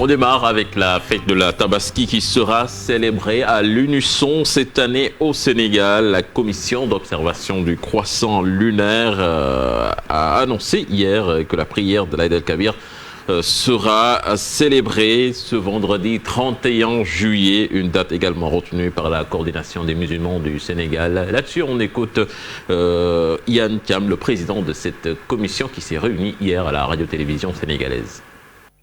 démarre avec la fête de la Tabaski qui sera célébrée à l'unisson cette année au Sénégal. La commission d'observation du croissant lunaire a annoncé hier que la prière de l'Aïd el-Kabir sera célébrée ce vendredi 31 juillet, une date également retenue par la coordination des musulmans du Sénégal. Là-dessus, on écoute Yann Thiam, le président de cette commission qui s'est réunie hier à la radio-télévision sénégalaise.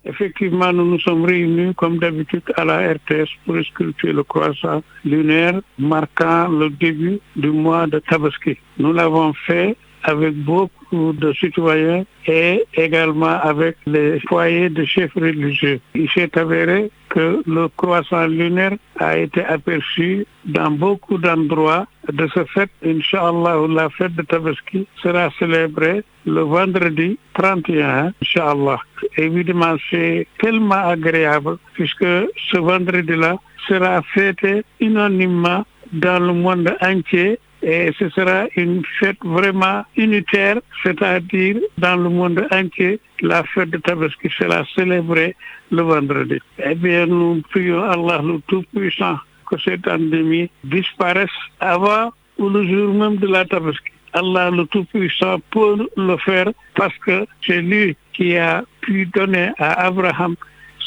Effectivement, nous nous sommes réunis comme d'habitude à la RTS pour scruter le croissant lunaire marquant le début du mois de Tabaski. Nous l'avons fait avec beaucoup de citoyens et également avec les foyers de chefs religieux. Il s'est avéré que le croissant lunaire a été aperçu dans beaucoup d'endroits. De ce fait, Inch'Allah, la fête de Tabaski sera célébrée le vendredi 31, Inch'Allah. Évidemment, c'est tellement agréable puisque ce vendredi-là sera fêté unanimement dans le monde entier. Et ce sera une fête vraiment unitaire, c'est-à-dire dans le monde entier, la fête de Tabaski sera célébrée le vendredi. Eh bien, nous prions Allah le Tout-Puissant que cette endémie disparaisse avant ou le jour même de la Tabaski. Allah le Tout-Puissant peut le faire parce que c'est lui qui a pu donner à Abraham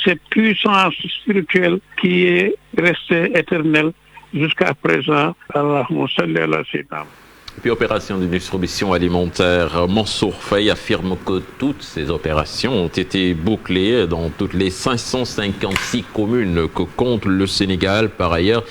cette puissance spirituelle qui est restée éternelle jusqu'à présent. Allahumma salli ala sayyidina. Puis opération de distribution alimentaire, Mansour Faye affirme que toutes ces opérations ont été bouclées dans toutes les 556 communes que compte le Sénégal. Par ailleurs,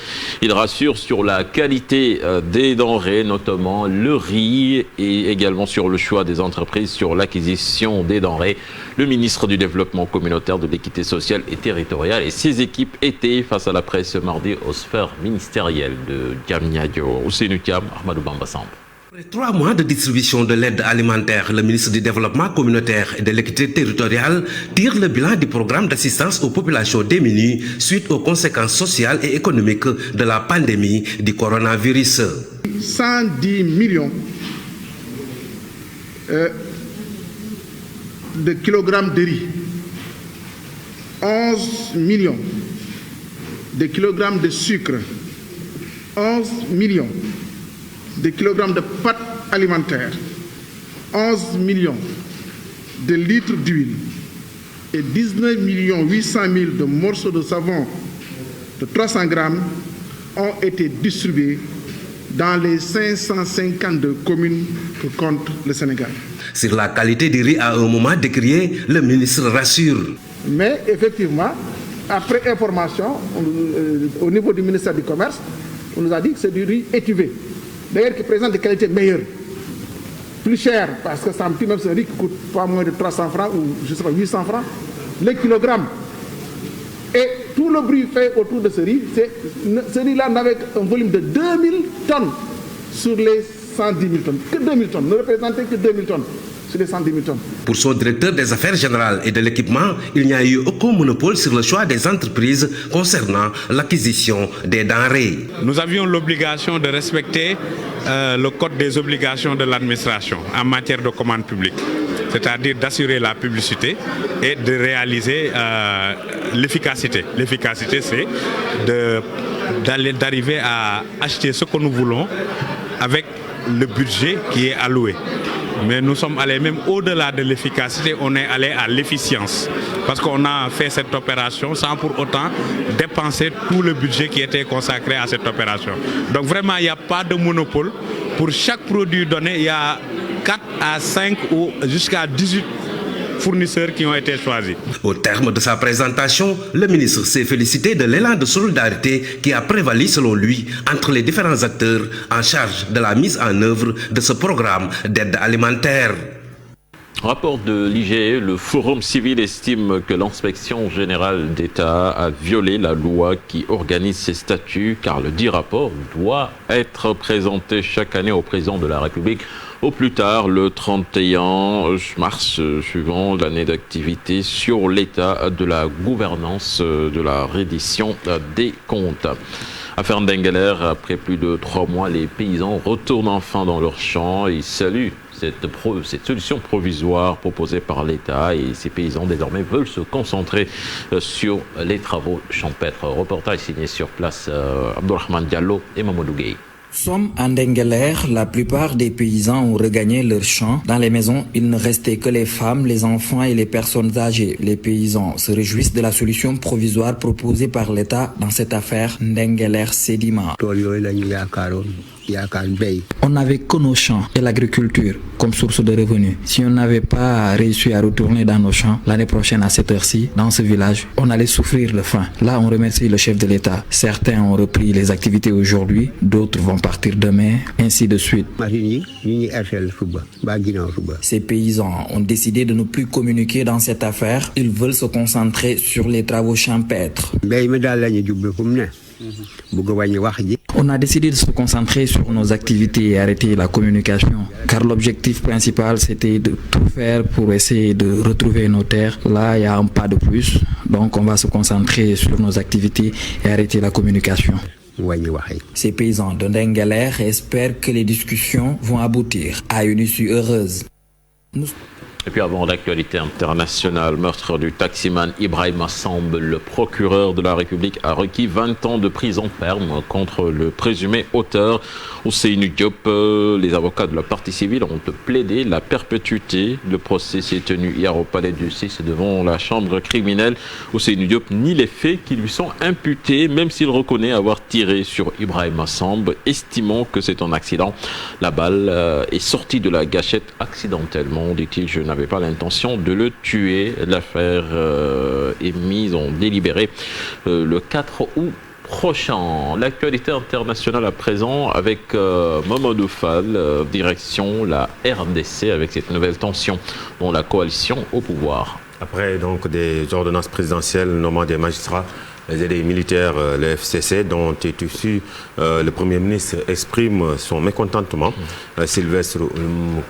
il rassure sur la qualité des denrées, notamment le riz, et également sur le choix des entreprises sur l'acquisition des denrées. Le ministre du Développement communautaire, de l'équité sociale et territoriale et ses équipes étaient face à la presse ce mardi aux sphères ministérielles de Diamniadio. Ousseynou Thiam, Ahmadou Bamba Samb. Après 3 mois de distribution de l'aide alimentaire, le ministre du Développement communautaire et de l'équité territoriale tire le bilan du programme d'assistance aux populations démunies suite aux conséquences sociales et économiques de la pandémie du coronavirus. 110 millions de kilogrammes de riz, 11 millions de kilogrammes de sucre, 11 millions de kilogrammes de pâtes alimentaires, 11 millions de litres d'huile et 19 800 000 de morceaux de savon de 300 grammes ont été distribués dans les 552 communes que compte le Sénégal. Sur la qualité du riz à un moment décrié, le ministre rassure. Mais effectivement, après information, au niveau du ministère du Commerce, on nous a dit que c'est du riz étuvé. D'ailleurs, qui présente des qualités meilleures. Plus cher, parce que ça me dit même ce riz qui coûte pas moins de 300 francs ou je sais pas, 800 francs le kilogramme. Et tout le bruit fait autour de ce riz, ce riz-là n'avait qu'un volume de 2000 tonnes sur les 110 000 tonnes. Que 2000 tonnes, ne représentait que 2000 tonnes sur les 110 000 tonnes. Pour son directeur des affaires générales et de l'équipement, il n'y a eu aucun monopole sur le choix des entreprises concernant l'acquisition des denrées. Nous avions l'obligation de respecter le code des obligations de l'administration en matière de commande publique, c'est-à-dire d'assurer la publicité et de réaliser l'efficacité. L'efficacité, c'est d'arriver à acheter ce que nous voulons avec le budget qui est alloué. Mais nous sommes allés même au-delà de l'efficacité, on est allé à l'efficience. Parce qu'on a fait cette opération sans pour autant dépenser tout le budget qui était consacré à cette opération. Donc vraiment, il n'y a pas de monopole. Pour chaque produit donné, il y a 4 à 5 ou jusqu'à 18 fournisseurs qui ont été choisis. Au terme de sa présentation, le ministre s'est félicité de l'élan de solidarité qui a prévalu selon lui entre les différents acteurs en charge de la mise en œuvre de ce programme d'aide alimentaire. Rapport de l'IGE, le Forum civil estime que l'inspection générale d'État a violé la loi qui organise ces statuts car le dit rapport doit être présenté chaque année au président de la République au plus tard le 31 mars suivant l'année d'activité sur l'état de la gouvernance de la reddition des comptes. À Ferndengeler, après plus de 3 mois, les paysans retournent enfin dans leurs champs et saluent cette solution provisoire proposée par l'État, et ces paysans désormais veulent se concentrer sur les travaux champêtres. Reportage signé sur place Abdourahmane Diallo et Mamadou Gueye. Sommes en Ndengler, la plupart des paysans ont regagné leurs champs. Dans les maisons, il ne restait que les femmes, les enfants et les personnes âgées. Les paysans se réjouissent de la solution provisoire proposée par l'État dans cette affaire Ndengler Sedima. On n'avait que nos champs et l'agriculture comme source de revenus. Si on n'avait pas réussi à retourner dans nos champs l'année prochaine à cette heure-ci, dans ce village, on allait souffrir le faim. Là, on remercie le chef de l'État. Certains ont repris les activités aujourd'hui, d'autres vont partir demain, ainsi de suite. Ces paysans ont décidé de ne plus communiquer dans cette affaire. Ils veulent se concentrer sur les travaux champêtres. On a décidé de se concentrer sur nos activités et arrêter la communication, car l'objectif principal c'était de tout faire pour essayer de retrouver nos terres. Là, il y a un pas de plus, donc on va se concentrer sur nos activités et arrêter la communication. Ces paysans de Ndengler espèrent que les discussions vont aboutir à une issue heureuse. Et puis avant l'actualité internationale, meurtre du taximan Ibrahima Samb, le procureur de la République a requis 20 ans de prison ferme contre le présumé auteur Ousseynou Diop. Les avocats de la partie civile ont plaidé la perpétuité. Le procès s'est tenu hier au palais de justice devant la chambre criminelle. Ousseynou Diop nie les faits qui lui sont imputés, même s'il reconnaît avoir tiré sur Ibrahima Samb, estimant que c'est un accident. La balle est sortie de la gâchette accidentellement, dit-il. Je n'avais pas l'intention de le tuer. L'affaire est mise en délibéré le 4 août prochain. L'actualité internationale à présent avec Mamadou Fall, direction la RDC avec cette nouvelle tension dans la coalition au pouvoir. Après donc des ordonnances présidentielles nommant des magistrats et des militaires, le FCC, dont est issu le Premier ministre, exprime son mécontentement. Sylvestre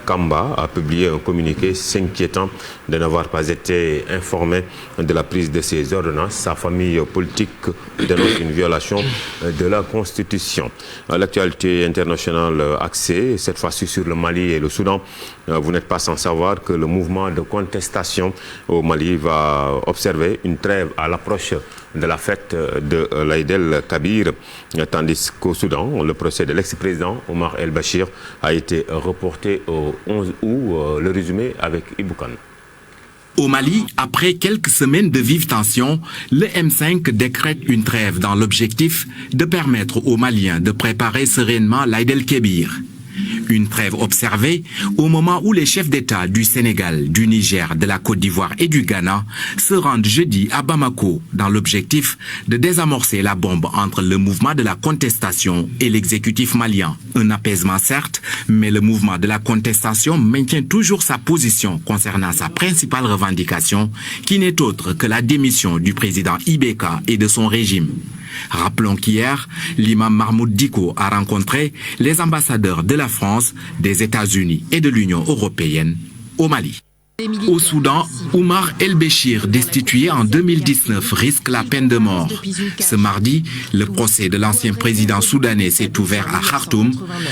Kamba a publié un communiqué s'inquiétant de n'avoir pas été informé de la prise de ces ordonnances. Sa famille politique dénonce une violation de la Constitution. L'actualité internationale axée, cette fois-ci sur le Mali et le Soudan. Vous n'êtes pas sans savoir que le mouvement de contestation au Mali va observer une trêve à l'approche de la fête de l'Aïd el-Kabir, tandis qu'au Soudan, le procès de l'ex-président Omar el-Bashir a été reporté au 11 août. Le résumé avec Iboukan. Au Mali, après quelques semaines de vives tensions, le M5 décrète une trêve dans l'objectif de permettre aux Maliens de préparer sereinement l'Aïd el-Kabir. Une trêve observée au moment où les chefs d'État du Sénégal, du Niger, de la Côte d'Ivoire et du Ghana se rendent jeudi à Bamako dans l'objectif de désamorcer la bombe entre le mouvement de la contestation et l'exécutif malien. Un apaisement certes, mais le mouvement de la contestation maintient toujours sa position concernant sa principale revendication, qui n'est autre que la démission du président Ibeka et de son régime. Rappelons qu'hier, l'imam Mahmoud Dicko a rencontré les ambassadeurs de la France, des États-Unis et de l'Union européenne au Mali. Au Soudan, Omar el-Béchir, destitué en 2019, risque la peine de mort. Ce mardi, le procès de l'ancien président soudanais s'est ouvert à Khartoum.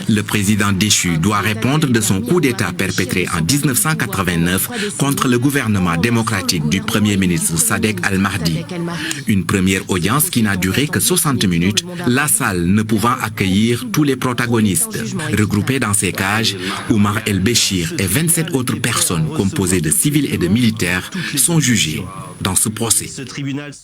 Le président déchu doit répondre de son coup d'État perpétré en 1989 contre le gouvernement démocratique du Premier ministre Sadek al-Mahdi. Une première audience qui n'a duré que 60 minutes, la salle ne pouvant accueillir tous les protagonistes. Regroupés dans ces cages, Omar el-Béchir et 27 autres personnes composées de civils et de militaires sont jugés dans ce procès.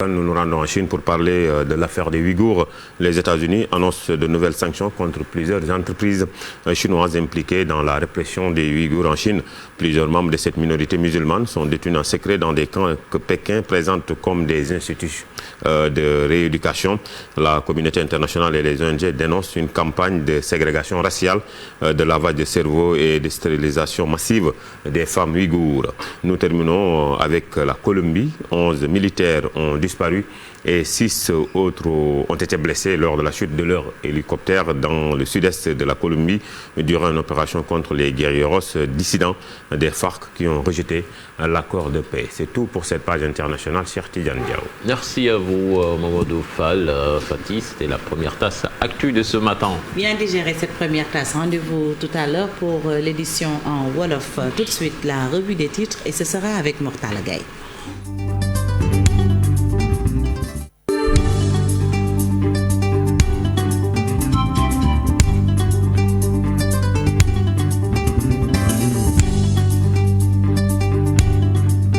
Nous nous rendons en Chine pour parler de l'affaire des Ouïghours. Les États-Unis annoncent de nouvelles sanctions contre plusieurs entreprises chinoises impliquées dans la répression des Ouïghours en Chine. Plusieurs membres de cette minorité musulmane sont détenus en secret dans des camps que Pékin présente comme des instituts de rééducation. La communauté internationale et les ONG dénoncent une campagne de ségrégation raciale, de lavage de cerveau et de stérilisation massive des femmes ouïghours. Nous terminons avec la Colombie 11 militaires ont disparu et 6 autres ont été blessés lors de la chute de leur hélicoptère dans le sud-est de la Colombie durant une opération contre les guerrilleros dissidents des FARC qui ont rejeté l'accord de paix. C'est tout pour cette page internationale. Cheikh Tidiane Diaw. Merci à vous, Mamadou Fall. Fatih, c'était la première tasse actu de ce matin. Bien digéré cette première tasse. Rendez-vous tout à l'heure pour l'édition en Wolof. Tout de suite, la revue des titres et ce sera avec Mortala Gaye.